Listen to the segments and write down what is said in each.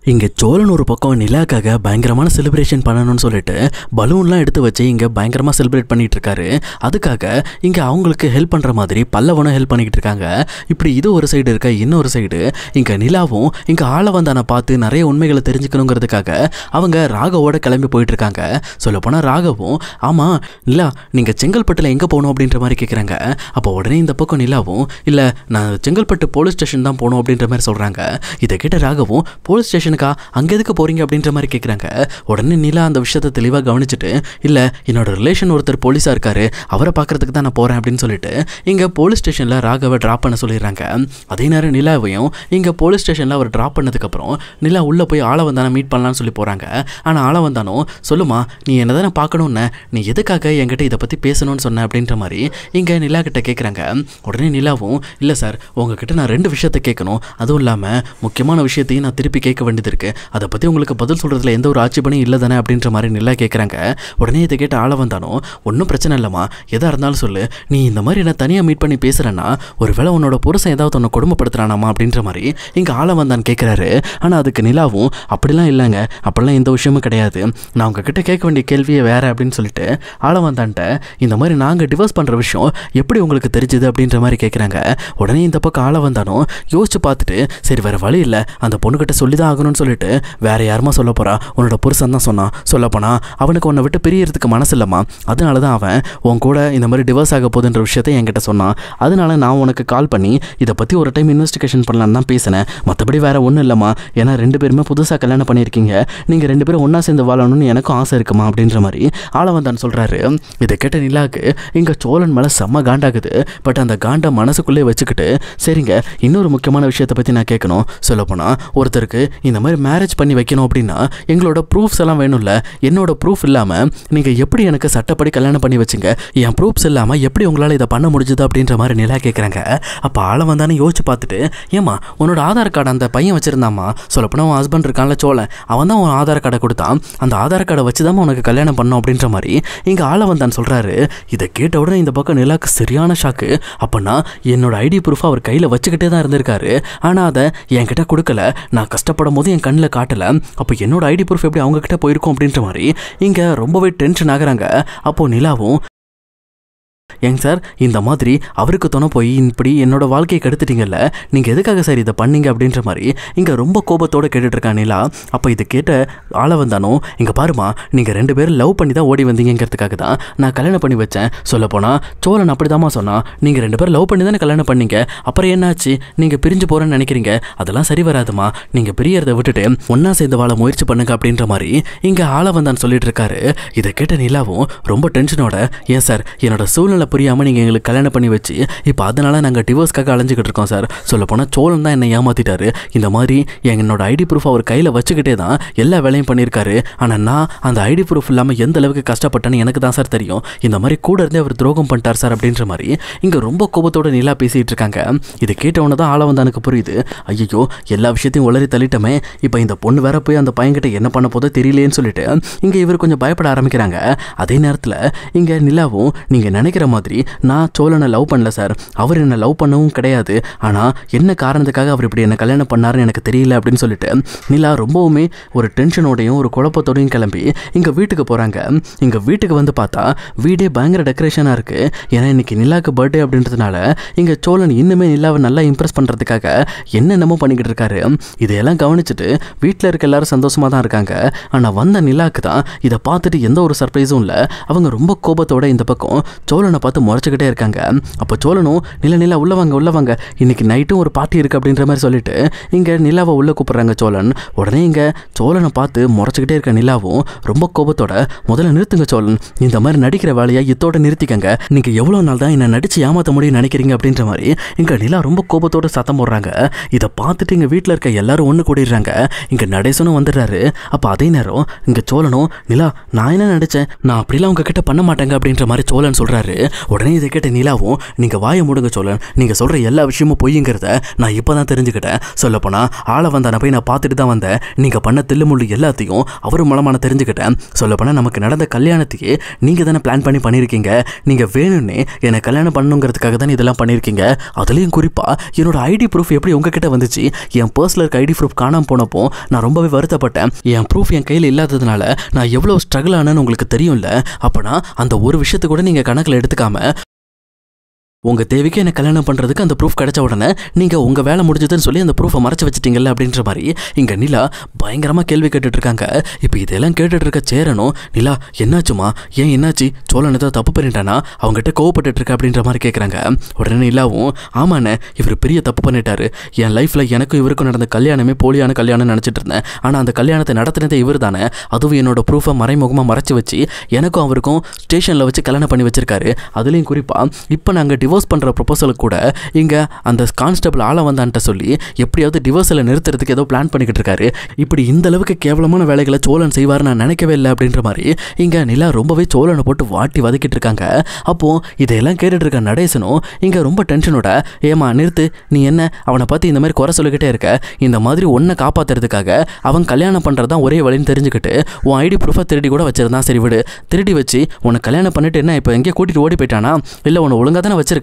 இங்கே சோழன் ஒரு பக்கம் நிலாக்காக பயங்கரமான செலிப்ரேஷன் பண்ணணும்னு சொல்லிட்டு பலூன்லாம் எடுத்து வச்சு இங்கே பயங்கரமாக செலிப்ரேட் பண்ணிட்டு இருக்காரு. அதுக்காக இங்கே அவங்களுக்கு ஹெல்ப் பண்ணுற மாதிரி பல்லவனும் ஹெல்ப் பண்ணிக்கிட்டு இருக்காங்க. இப்படி இது ஒரு சைடு இருக்க, இன்னொரு சைடு இங்கே நிலாவும் இங்கே ஆளவந்தானை பார்த்து நிறைய உண்மைகளை தெரிஞ்சுக்கணுங்கிறதுக்காக அவங்க ராகவோட கிளம்பி போயிட்டு இருக்காங்க. சொல்லப்போனால் ராகவும், ஆமாம் நிலா நீங்கள் செங்கல்பட்டில் எங்கே போகணும் அப்படின்ற மாதிரி கேட்குறாங்க. அப்போ உடனே இந்த பக்கம் நிலாவும், இல்லை நான் செங்கல்பட்டு போலீஸ் ஸ்டேஷன் தான் போகணும் அப்படின்ற மாதிரி சொல்கிறாங்க. இதை கேட்ட ராகவும், போலீஸ் ஸ்டேஷனுக்கா அங்கே எதுக்கு போகிறீங்க அப்படின்ற மாதிரி கேட்குறாங்க. உடனே நிலா அந்த விஷயத்தை தெளிவாக கவனிச்சுட்டு, இல்லை என்னோட ரிலேஷன் ஒருத்தர் போலீஸாக இருக்காரு, அவரை பார்க்குறதுக்கு தான் நான் போகிறேன் அப்படின்னு சொல்லிட்டு இங்கே போலீஸ் ஸ்டேஷனில் ராகவை ட்ராப் பண்ண சொல்லிடுறாங்க. அதே நேரம் நிலாவையும் இங்கே போலீஸ் ஸ்டேஷனில் அவர் ட்ராப் பண்ணதுக்கப்புறம் நிலா உள்ளே போய் ஆளவந்தானை மீட் பண்ணலான்னு சொல்லி போகிறாங்க. ஆனால் ஆளவந்தானோ, சொல்லுமா நீ என்ன தானே பார்க்கணுன்னு, நீ எதுக்காக என்கிட்ட இதை பற்றி பேசணும்னு சொன்ன அப்படின்ற மாதிரி இங்கே நிலா கிட்ட கேட்குறாங்க. உடனே நிலாவும், இல்லை சார் உங்ககிட்ட நான் 2 விஷயத்தை கேட்கணும், அதுவும் இல்லாமல் முக்கியமான விஷயத்தையும் நான் திருப்பி கேட்க வேண்டியது இருக்கு, அதை பற்றி உங்களுக்கு பதில் சொல்கிறதுல எந்த ஒரு ஆட்சேபனையும் இல்லை தானே அப்படின்ற மாதிரி நிலா கேட்குறாங்க. உடனே இதை கேட்ட ஆளவந்தானோ, ஒன்றும் பிரச்சனை இல்லைம்மா, எதாக இருந்தாலும் சொல்லு, நீ இந்த மாதிரி என்ன தனியாக மீட் பண்ணி பேசுகிறேன்னா ஒருவேளை உன்னோட புருஷன் ஏதாவது உன்னை கொடுமைப்படுத்துறானாமா அப்படின்ற மாதிரி இங்கே ஆளவந்தான் கேட்குறாரு. ஆனால் அதுக்கு நிலாவும், அப்படிலாம் இல்லைங்க, அப்படிலாம் எந்த விஷயமும் கிடையாது, நான் உங்ககிட்ட கேட்க வேண்டிய கேள்வியே வேற அப்படின்னு சொல்லிட்டு ஆளவந்தான்ட்ட இந்த மாதிரி நாங்கள் டிவோர்ஸ் பண்ணுற விஷயம் எப்படி உங்களுக்கு தெரிஞ்சுது அப்படின்ற மாதிரி கேட்குறாங்க. உடனே இந்த பக்கம் ஆளவந்தானோ யோசிச்சு பார்த்துட்டு, சரி வேறு வழி இல்லை, அந்த பொண்ணுக்கிட்ட சொல்லி தான் ஆகணும்னு சொல்லிட்டு வேற யாருமா சொல்ல போறா, உன்னோட புருஷன் தான் சொன்னான், சொல்லப்போனா அவனுக்கு உன்னை விட்டு பிரியறதுக்கு மனசு இல்லைம்மா, அதனால தான் அவன் உன் கூட இந்த மாதிரி டிவோர்ஸ் ஆக போகுதுன்ற விஷயத்தை என்கிட்ட சொன்னான், அதனால நான் உனக்கு கால் பண்ணி இதை பற்றி ஒரு டைம் இன்வெஸ்டிகேஷன் பண்ணலான்னு தான் பேசினேன், மற்றபடி வேற ஒன்றும் இல்லைம்மா, ஏன்னா 2 பேருமே புதுசாக கல்யாணம் பண்ணியிருக்கீங்க, நீங்கள் 2 பேரும் ஒன்றா சேர்ந்து வாழணும்னு எனக்கும் ஆசை இருக்குமா அப்படின்ற மாதிரி ஆளவந்தான் சொல்கிறாரு. இதை கேட்ட நிலாவுக்கு இங்கே சோழன் மேலே செம்ம காண்டாகுது. பட் அந்த காண்டை மனசுக்குள்ளே வச்சுக்கிட்டு, சரிங்க இன்னொரு முக்கியமான விஷயத்தை பற்றி நான் கேட்கணும், சொல்லப்போனால் ஒருத்தருக்கு இந்த மாதிரி மேரேஜ் பண்ணி வைக்கணும் அப்படின்னா எங்களோட ப்ரூஃப்ஸ் எல்லாம் வேணும்ல, என்னோட ப்ரூஃப் இல்லாமல் நீங்கள் எப்படி எனக்கு சட்டப்படி கல்யாணம் பண்ணி வச்சுங்க, என் ப்ரூஃப்ஸ் இல்லாமல் எப்படி உங்களால் இதை பண்ண முடிஞ்சுது அப்படின்ற மாதிரி நிலா கேட்குறாங்க. அப்போ ஆளவந்தானே யோசிச்சு பார்த்துட்டு, ஏமா உன்னோட ஆதார் கார்டு அந்த பையன் வச்சுருந்தாமா, சொல்லப்போனால் உன் ஹஸ்பண்ட் இருக்கான்ல சோழன், அவன் தான் உன் ஆதார் கார்டை கொடுத்தான், அந்த ஆதார் கார்டை வச்சு தான் உனக்கு கல்யாணம் பண்ணோம் அப்படின்ற மாதிரி இங்கே ஆளவந்தான் சொல்கிறாரு. இதை கேட்ட உடனே இந்த பக்கம் நிலாக்கு சரியான ஷாக்கு. அப்போனா என்னோட ஐடி ப்ரூஃப் அவர் கையில் வச்சுக்கிட்டே தான் இருந்திருக்காரு, ஆனால் அதை என்கிட்ட கொடுக்கல, நான் கஷ்டப்படும் போது என் கண்ணில் காட்டலை, அப்போ என்னோட ஐடி ப்ரூஃப் எப்படி அவங்கக்கிட்ட போயிருக்கும் அப்படின்ற மாதிரி இங்கே ரொம்பவே டென்ஷன் ஆகுறாங்க. அப்போது நிலாவும், ஏங்க சார் இந்த மாதிரி அவருக்கு துணை போய் இப்படி என்னோட வாழ்க்கையை கெடுத்துட்டீங்கல்ல, நீங்கள் எதுக்காக சார் இதை பண்ணீங்க அப்படின்ற மாதிரி இங்கே ரொம்ப கோபத்தோடு கேட்டுட்ருக்கா நிலா. அப்போ இதை கேட்ட ஆளவந்தானோ, இங்கே பாருமா நீங்கள் 2 பேரும் லவ் பண்ணி தான் ஓடி வந்தீங்கிறதுக்காக தான் நான் கல்யாணம் பண்ணி வச்சேன், சொல்லப்போனால் சோழன் அப்படி தாம்மா சொன்னால், நீங்கள் 2 பேரும் லவ் பண்ணி தானே கல்யாணம் பண்ணீங்க, அப்புறம் என்னாச்சு நீங்கள் பிரிஞ்சு போகிறேன்னு நினைக்கிறீங்க, அதெல்லாம் சரி வராதுமா, நீங்கள் பிரியறதை விட்டுட்டு ஒன்றா சேர்ந்து வாழ முயற்சி பண்ணுங்க அப்படின்ற மாதிரி இங்கே ஆளவந்தான் சொல்லிட்டு இருக்காரு. இதை கேட்ட நிலாவும் ரொம்ப டென்ஷனோட, ஏன் சார் என்னோட சூழ்நிலை புரியாமல் நீங்கள் எங்களுக்கு கல்யாணம் பண்ணி வச்சு இப்போ அதனால நாங்கள் டிவோர்ஸ்க்காக அலைஞ்சிக்கிட்டு இருக்கோம் சார், சொல்லப்போனால் சோழன் தான் என்னை ஏமாற்றிட்டாரு, இந்த மாதிரி என்னோட ஐடி ப்ரூஃப் அவர் கையில் வச்சுக்கிட்டே தான் எல்லா வேலையும் பண்ணியிருக்காரு, ஆனால் நான் அந்த ஐடி ப்ரூஃப் இல்லாமல் எந்த அளவுக்கு கஷ்டப்பட்டேன்னு எனக்கு தான் சார் தெரியும், இந்த மாதிரி கூட இருந்தே அவர் துரோகம் பண்ணிட்டார் சார் அப்படின்ற மாதிரி இங்கே ரொம்ப கோபத்தோடு நிலா பேசிகிட்டு இருக்காங்க. இதை கேட்டவொன்னே தான் ஆளவந்தானுக்கு புரியுது, ஐயோ எல்லா விஷயத்தையும் உளறி தள்ளிட்டமே, இப்போ இந்த பொண்ணு வேற போய் அந்த பையன்கிட்ட என்ன பண்ண போதோ தெரியலேன்னு சொல்லிட்டு இங்கே இவர் கொஞ்சம் பயப்பட ஆரம்பிக்கிறாங்க. அதே நேரத்தில் இங்கே நிலாவும், நீங்கள் நினைக்கிற மாதிரி நான் சோழனை லவ் பண்ணல சார், அவர் என்ன லவ் பண்ணவும் கிடையாது, ஆனால் என்ன காரணத்துக்காக அவர் இப்படி என்ன கல்யாணம் பண்ணாருன்னு எனக்கு தெரியல அப்படின்னு சொல்லிட்டு நிலா ரொம்பவுமே ஒரு டென்ஷனோடையும் ஒரு குழப்பத்தோடையும் கிளம்பி இங்கே வீட்டுக்கு போகிறாங்க. இங்கே வீட்டுக்கு வந்து பார்த்தா வீடே பயங்கர டெக்கரேஷனாக இருக்குது. ஏன்னா இன்னைக்கு நிலாவுக்கு பர்த்டே அப்படின்றதுனால இங்கே சோழன் இன்னுமே நிலாவை நல்லா இம்ப்ரெஸ் பண்ணுறதுக்காக என்னென்னமோ பண்ணிக்கிட்டு இருக்காரு. இதையெல்லாம் கவனிச்சுட்டு வீட்டில் இருக்க எல்லாரும் சந்தோஷமாக தான் இருக்காங்க. ஆனால் வந்த நிலாவுக்கு தான் இதை பார்த்துட்டு எந்த ஒரு சர்ப்ரைஸும் இல்லை. அவங்க ரொம்ப கோபத்தோட இந்த பக்கம் சோழனை பார்த்து முறைச்சிக்கிட்டே இருக்காங்க. அப்போ சோழனும், நிலா உள்ள வாங்க, இன்னைக்கு நைட்டும் ஒரு பார்ட்டி இருக்குது அப்படின்ற மாதிரி சொல்லிட்டு இங்கே நிலாவை உள்ளே கூப்பிட்றாங்க சோழன். உடனே இங்கே சோழனை பார்த்து முறைச்சிக்கிட்டே இருக்க நிலாவும் ரொம்ப கோபத்தோட, முதல்ல நிறுத்துங்க சோழன், இந்த மாதிரி நடிக்கிற வேலையை இதோட நிறுத்திக்கங்க, நீங்கள் எவ்வளோ நாள் தான் என்னை நடித்து ஏமாற்ற முடியும் நினைக்கிறீங்க அப்படின்ற மாதிரி இங்கே நிலா ரொம்ப கோபத்தோட சத்தம் போடுறாங்க. இதை பார்த்துட்டு இங்கே வீட்டில் இருக்க எல்லாரும் ஒன்று கூடிடுறாங்க. இங்கே நடேசனும் வந்துடுறாரு. அப்போ அதே நேரம் இங்கே சோழனும், நிலா நான் என்ன நடித்தேன், நான் அப்படிலாம் உங்ககிட்ட பண்ண மாட்டேங்க அப்படின்ற மாதிரி சோழன் சொல்கிறாரு. உடனே இதை கேட்ட நிலாவும், நீங்கள் வாயை மூடுங்க சோழன், நீங்கள் சொல்கிற எல்லா விஷயமும் பொய்யுங்கிறத நான் இப்போ தான் தெரிஞ்சுக்கிட்டேன். சொல்லப்போனால் ஆளை வந்தான போய் நான் பார்த்துட்டு தான் வந்தேன். நீங்கள் பண்ண தில்லுமுள்ளு எல்லாத்தையும் அவர் மூலமாக நான் தெரிஞ்சுக்கிட்டேன். சொல்லப்போனால் நமக்கு நடந்த கல்யாணத்தையே நீங்கள் தானே பிளான் பண்ணியிருக்கீங்க. நீங்கள் வேணும்னே என்னை கல்யாணம் பண்ணணுங்கிறதுக்காக தானே இதெல்லாம் பண்ணியிருக்கீங்க. அதுலேயும் குறிப்பாக என்னோட ஐடி ப்ரூஃப் எப்படி உங்ககிட்ட வந்துச்சு? என் பர்ஸில் இருக்க ஐடி ப்ரூஃப் காணாமல் போனப்போ நான் ரொம்பவே வருத்தப்பட்டேன். என் ப்ரூஃப் என் கையில் இல்லாததுனால நான் எவ்வளோ ஸ்ட்ரகிள் ஆனேன்னு உங்களுக்கு தெரியும்ல. அப்போனா அந்த ஒரு விஷயத்தை கூட நீங்கள் கணக்கில் எடுத்துக்காம உங்கள் தேவைக்கு என்ன கல்யாணம் பண்ணுறதுக்கு அந்த ப்ரூஃப் கிடைச்ச உடனே நீங்கள் உங்கள் வேலை முடிஞ்சதுன்னு சொல்லி அந்த ப்ரூஃபை மறைச்சி வச்சிட்டீங்கல்ல அப்படின்ற மாதிரி இங்கே நிலா பயங்கரமாக கேள்வி கேட்டுட்ருக்காங்க. இப்போ இதெல்லாம் கேட்டுட்ருக்க சேரனும், நிலா என்னாச்சுமா, ஏன் என்னாச்சு, சோழன் ஏதாவது தப்பு பண்ணிட்டானா, அவங்ககிட்ட கோவப்பட்டுருக்க அப்படின்ற மாதிரி கேட்குறாங்க. உடனே நிலாவும், ஆமாண்ணே இவர் பெரிய தப்பு பண்ணிட்டாரு. என் லைஃப்பில் எனக்கும் இவருக்கும் நடந்த கல்யாணமே போலியான கல்யாணம் நினச்சிட்டு இருந்தேன். ஆனால் அந்த கல்யாணத்தை நடத்தினதே இவர் தானே. அதுவும் என்னோட ப்ரூஃபை மறைமுகமாக மறைச்சி வச்சு எனக்கும் அவருக்கும் ஸ்டேஷனில் வச்சு கல்யாணம் பண்ணி வச்சிருக்காரு. அதுலேயும் குறிப்பாக இப்போ நாங்கள் டிவோர்ஸ் பண்ணுற ப்ரொபோசலுக்கு கூட இங்கே அந்த கான்ஸ்டபிள் ஆள வந்தான்ட்ட சொல்லி எப்படியாவது டிவோர்ஸில் நிறுத்துறதுக்கு ஏதோ பிளான் பண்ணிக்கிட்டு இருக்காரு. இப்படி இந்த அளவுக்கு கேவலமான வேலைகளை சோழன் செய்வார் நான் நினைக்கவே இல்லை அப்படின்ற மாதிரி இங்கே நிலா ரொம்பவே சோழனை போட்டு வாட்டி வதக்கிட்டு இருக்காங்க. அப்போது இதையெல்லாம் கேட்டுட்டு இருக்க நடேசனும் இங்கே ரொம்ப டென்ஷனோட, ஏமா நிறுத்து, நீ என்ன அவனை பார்த்து இந்த மாதிரி குறை சொல்லிக்கிட்டே இருக்க, இந்த மாதிரி ஒன்றை காப்பாற்றுறதுக்காக அவன் கல்யாணம் பண்ணுறது தான் ஒரே வழின்னு தெரிஞ்சுக்கிட்டு உன் ஐடி ப்ரூஃபை திருடி கூட வச்சிருந்தான். சரி விடு, திருடி வச்சு உன்னை கல்யாணம் பண்ணிட்டு என்ன இப்போ எங்கேயே கூட்டிகிட்டு ஓடி போயிட்டானா, இல்லை உன்னை ஒழுங்காக தானே வச்சிருக்கான்,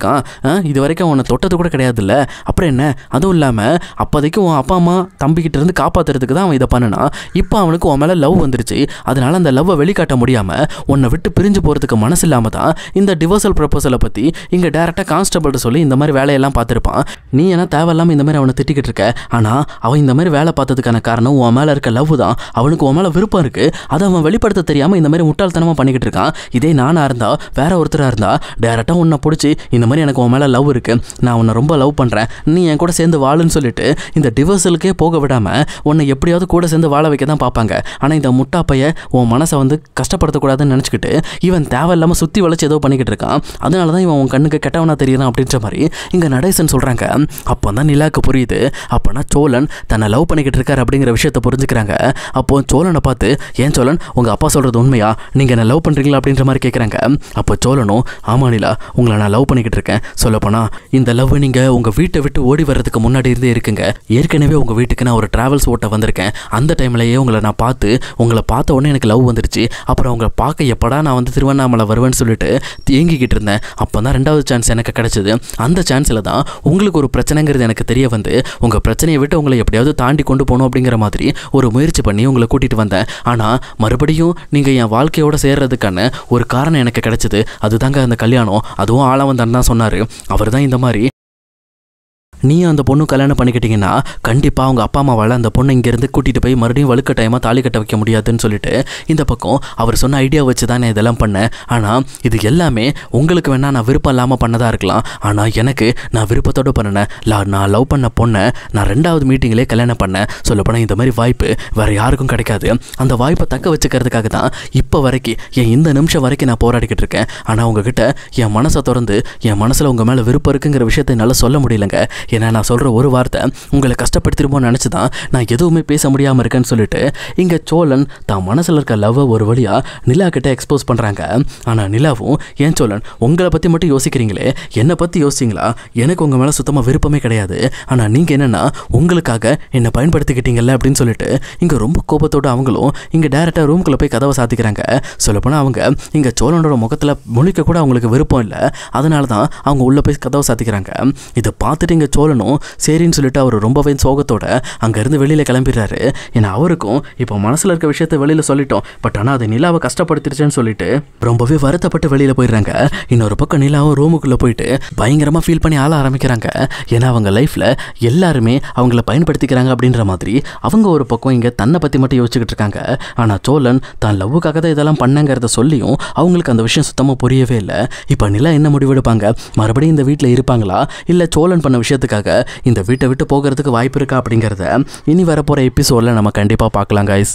இது வரைக்கும் உன்னை தொட்டது கூட கிடையாதுல்ல, அப்புறம் என்ன? அதுவும் இல்லாமல் அப்போதைக்கு உன் அப்பா அம்மா தம்பிக்கிட்ட இருந்து காப்பாற்றுறதுக்கு தான் அவன் இதை பண்ணனா. இப்போ அவனுக்கு உன் மேலே லவ் வந்துருச்சு. அதனால அந்த லவ்வை வெளிக்காட்ட முடியாமல் உன்னை விட்டு பிரிஞ்சு போகிறதுக்கு மனசு இல்லாமல் தான் இந்த டிவோர்சல் ப்ரொபோசலை பற்றி இங்கே டேரெக்டாக கான்ஸ்டபிள்கிட்ட சொல்லி இந்த மாதிரி வேலையெல்லாம் பார்த்துருப்பான். நீ ஏன்னா தேவையில்லாமல் இந்த மாதிரி அவனை திட்டிக்கிட்டு இருக்க. ஆனால் அவன் இந்த மாதிரி வேலை பார்த்ததுக்கான காரணம் உன் மேலே இருக்க லவ் தான். அவனுக்கு உன் மேலே விருப்பம் இருக்குது, அதை அவன் வெளிப்படுத்த தெரியாமல் இந்த மாதிரி முட்டாள்தனமாக பண்ணிக்கிட்டு இருக்கான். இதே நானாக இருந்தால் வேற ஒருத்தராக இருந்தால் டேரெக்டாக உன்னை பிடிச்சி இந்த மாதிரி எனக்கு உன் மேலே லவ் இருக்குது, நான் உன்னை ரொம்ப லவ் பண்ணுறேன், நீ என் கூட சேர்ந்து வாழுன்னு சொல்லிட்டு இந்த டிவோர்ஸலுக்கே போக விடாமல் உன்னை எப்படியாவது கூட சேர்ந்து வாழ வைக்க தான் பார்ப்பாங்க. ஆனால் இந்த முட்டாப்பைய உன் மனசை வந்து கஷ்டப்படுத்தக்கூடாதுன்னு நினச்சிக்கிட்டு இவன் தேவையில்லாமல் சுற்றி வளைச்சி ஏதோ பண்ணிக்கிட்டு இருக்கான். அதனால தான் இவன் உன் கண்ணுக்கு கெட்டவனா தெரியறான் அப்படின்ற மாதிரி இங்கே நடேசன் சொல்கிறாங்க. அப்போ தான் நிலாவுக்கு புரியுது, அப்போனா சோழன் தன்னை லவ் பண்ணிக்கிட்டு இருக்காரு அப்படிங்கிற விஷயத்தை புரிஞ்சுக்கிறாங்க. அப்போ சோழனை பார்த்து, ஏன் சோழன் உங்கள் அப்பா சொல்கிறது உண்மையா, நீங்கள் என்ன லவ் பண்ணுறீங்களா அப்படின்ற மாதிரி கேட்குறாங்க. அப்போ சோழனும், ஆமா நிலா உங்களை நான் லவ் பண்ணிக்கிட்டு இருக்கேன். சொல்லப்போனால் இந்த லவ் நீங்கள் உங்கள் வீட்டை விட்டு ஓடி வர்றதுக்கு முன்னாடி இருந்தே இருக்குங்க. ஏற்கனவே உங்கள் வீட்டுக்கு நான் ஒரு ட்ராவல்ஸ் ஓட்ட வந்திருக்கேன். அந்த டைம்லேயே உங்களை நான் உங்களை பார்த்த உடனே எனக்கு லவ் வந்துருச்சு. அப்புறம் உங்களை பார்க்க எப்படா நான் வந்து திருவண்ணாமலை வருவேன்னு சொல்லிட்டு ஏங்கிக்கிட்டு இருந்தேன். அப்போ தான் 2வது சான்ஸ் எனக்கு கிடச்சிது. அந்த சான்ஸில் தான் உங்களுக்கு ஒரு பிரச்சனைங்கிறது எனக்கு தெரிய வந்து உங்கள் பிரச்சனையை விட்டு உங்களை எப்படியாவது தாண்டி கொண்டு போகணும் அப்படிங்கிற மாதிரி ஒரு முயற்சி பண்ணி உங்களை கூட்டிகிட்டு வந்தேன். ஆனால் மறுபடியும் நீங்கள் என் வாழ்க்கையோடு சேர்றதுக்கான ஒரு காரணம் எனக்கு கிடச்சிது. அதுதாங்க அந்த கல்யாணம். அதுவும் ஆளவந்தான் தான் சொன்னார். அவர் தான் இந்த மாதிரி நீ அந்த பொண்ணு கல்யாணம் பண்ணிக்கிட்டீங்கன்னா கண்டிப்பாக அவங்க அப்பா அம்மாவால் அந்த பொண்ணை இங்கேருந்து கூட்டிகிட்டு போய் மறுபடியும் வலுக்கட்டாயமாக தாலி கட்ட வைக்க முடியாதுன்னு சொல்லிட்டு இந்த பக்கம் அவர் சொன்ன ஐடியா வச்சு தான் நான் இதெல்லாம் பண்ணேன். ஆனால் இது எல்லாமே உங்களுக்கு வேணால் நான் விருப்பம் இல்லாமல் பண்ணதாக இருக்கலாம். ஆனால் எனக்கு நான் விருப்பத்தோடு பண்ணினேன். நான் லவ் பண்ண பொண்ணை நான் 2வது மீட்டிங்லேயே கல்யாணம் பண்ணேன். சொல்லப்போனால் இந்த மாதிரி வாய்ப்பு வேறு யாருக்கும் கிடைக்காது. அந்த வாய்ப்பை தக்க வச்சுக்கிறதுக்காக தான் இப்போ வரைக்கும் இந்த நிமிஷம் வரைக்கும் நான் போராடிக்கிட்டு இருக்கேன். ஆனால் உங்ககிட்ட என் மனசை திறந்து என் மனசில் உங்கள் மேலே விருப்பம் இருக்குங்கிற விஷயத்தை என்னால் சொல்ல முடியலைங்க. ஏன்னா நான் சொல்கிற ஒரு வார்த்தை உங்களை கஷ்டப்படுத்திருமோன்னு நினச்சி தான் நான் எதுவுமே பேச முடியாமல் இருக்கேன்னு சொல்லிட்டு இங்கே சோழன் தான் மனசில் இருக்க லவ்வை ஒரு வழியாக நிலா கிட்ட எக்ஸ்போஸ் பண்ணுறாங்க. ஆனால் நிலாவும், ஏன் சோழன் உங்களை பற்றி மட்டும் யோசிக்கிறீங்களே, என்னை பற்றி யோசிச்சிங்களா? எனக்கு உங்கள் மேலே சுத்தமாக விருப்பமே கிடையாது. ஆனால் நீங்கள் என்னென்னா உங்களுக்காக என்னை பயன்படுத்திக்கிட்டீங்கல்ல அப்படின்னு சொல்லிட்டு இங்கே ரொம்ப கோபத்தோடு அவங்களும் இங்கே டேரெக்டாக ரூம்குள்ளே போய் கதவை சாத்திக்கிறாங்க. சொல்லப்போனால் அவங்க இங்கே சோழனோட முகத்தில் முழிக்க கூட அவங்களுக்கு விருப்பம் இல்லை. அதனால தான் அவங்க உள்ளே போய் கதவை சாத்திக்கிறாங்க. இதை பார்த்துட்டு இங்கே சோழனும் சரின்னு சொல்லிட்டு அவர் ரொம்பவே சோகத்தோட அங்கேருந்து வெளியில் கிளம்பிடுறாரு. ஏன்னா அவருக்கும் இப்போ மனசில் இருக்க விஷயத்தை வெளியில் சொல்லிட்டோம், பட் ஆனால் அதை நிலாவை கஷ்டப்படுத்திருச்சேன்னு சொல்லிட்டு ரொம்பவே வருத்தப்பட்டு வெளியில் போயிடுறாங்க. இன்னொரு பக்கம் நிலாவும் ரூமுக்குள்ளே போயிட்டு பயங்கரமாக ஃபீல் பண்ணி ஆள ஆரம்பிக்கிறாங்க. ஏன்னா அவங்க லைஃப்பில் எல்லாருமே அவங்கள பயன்படுத்திக்கிறாங்க அப்படின்ற மாதிரி அவங்க ஒரு பக்கம் இங்கே தன்னை பற்றி மட்டும் யோசிச்சுக்கிட்டு இருக்காங்க. ஆனால் சோழன் தான் லவ்வுக்காக தான் இதெல்லாம் பண்ணங்கிறத சொல்லியும் அவங்களுக்கு அந்த விஷயம் சுத்தமாக புரியவே இல்லை. இப்போ நிலா என்ன முடிவெடுப்பாங்க? மறுபடியும் இந்த வீட்டில் இருப்பாங்களா, இல்லை சோழன் பண்ண விஷயத்துக்காக இந்த வீட்டை விட்டு போகிறதுக்கு வாய்ப்பு இருக்கா அப்படிங்கிறத இனி வரப்போகிற எபிசோடில் நம்ம கண்டிப்பாக பார்க்கலாம் கைஸ்.